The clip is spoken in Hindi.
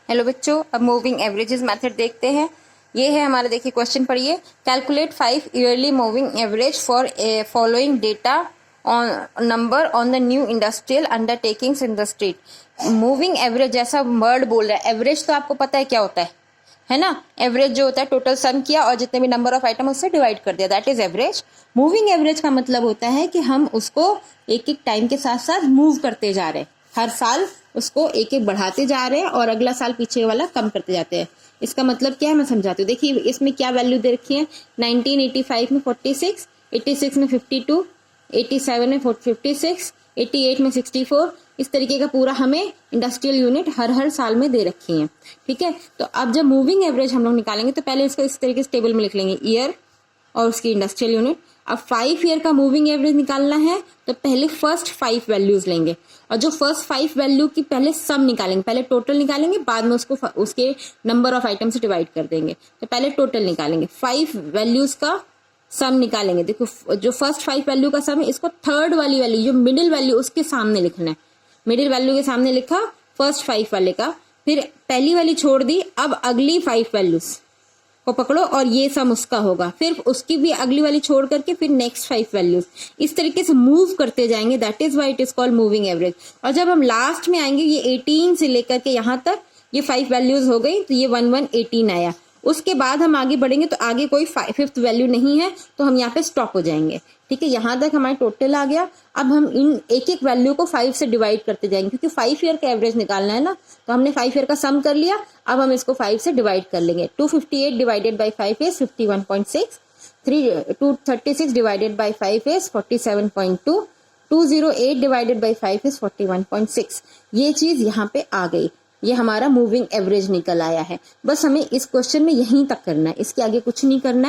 हेलो बच्चों, अब मूविंग एवरेजेस मेथड देखते हैं। ये है हमारा, देखिए क्वेश्चन पढ़िए। Calculate 5 yearly moving average for following data on number on the new industrial undertakings in the state. Moving average जैसा वर्ड बोल रहा है। एवरेज तो आपको पता है क्या होता है ना। एवरेज जो होता है टोटल सम किया और जितने भी नंबर ऑफ आइटम उससे डिवाइड कर दिया, that is average. Moving average का मतलब होता है कि हम उसको एक एक टाइम के साथ साथ मूव करते जा रहे हैं, हर साल उसको एक एक बढ़ाते जा रहे हैं और अगला साल पीछे वाला कम करते जाते हैं। इसका मतलब क्या है मैं समझाती हूँ। देखिए इसमें क्या वैल्यू दे रखी है। 1985 में 46, 86 में 52, 87 में 56, 88 में 64, इस तरीके का पूरा हमें इंडस्ट्रियल यूनिट हर हर साल में दे रखी है। ठीक है, तो अब जब मूविंग एवरेज हम लोग निकालेंगे तो पहले इसको इस तरीके से टेबल में लिख लेंगे, ईयर और उसकी इंडस्ट्रियल यूनिट। अब 5 ईयर का मूविंग एवरेज निकालना है तो पहले फर्स्ट 5 वैल्यूज लेंगे और जो फर्स्ट 5 वैल्यू की पहले सम निकालेंगे, पहले टोटल निकालेंगे, बाद में उसको उसके नंबर ऑफ आइटम से डिवाइड कर देंगे। तो पहले टोटल निकालेंगे, 5 वैल्यूज का सम निकालेंगे। देखो जो फर्स्ट 5 वैल्यू का सम है, इसको थर्ड वाली वैल्यू जो मिडिल वैल्यू उसके सामने लिखना है। मिडिल वैल्यू के सामने लिखा फर्स्ट 5 वाले का, फिर पहली वाली छोड़ दी। अब अगली 5 वैल्यूज को पकड़ो और ये सम उसका होगा, फिर उसकी भी अगली वाली छोड़ करके फिर नेक्स्ट 5 वैल्यूज, इस तरीके से मूव करते जाएंगे। That is why it is called moving average. और जब हम लास्ट में आएंगे, ये 18 से लेकर के यहाँ तक ये 5 वैल्यूज हो गई, तो ये 1118 आया। उसके बाद हम आगे बढ़ेंगे तो आगे कोई 5th वैल्यू नहीं है, तो हम यहाँ पे स्टॉप हो जाएंगे। ठीक है, यहाँ तक हमारा टोटल आ गया। अब हम इन एक एक वैल्यू को 5 से डिवाइड करते जाएंगे, क्योंकि 5 ईयर का एवरेज निकालना है ना। तो हमने 5 ईयर का सम कर लिया, अब हम इसको 5 से डिवाइड कर लेंगे। 258 divided by 5 is 51.6, 236 divided by 5 is 47.2, 208 divided by 5 is 41.6। ये चीज यहाँ पे आ गई, ये हमारा मूविंग एवरेज निकल आया है। बस हमें इस क्वेश्चन में यहीं तक करना है, इसके आगे कुछ नहीं करना है।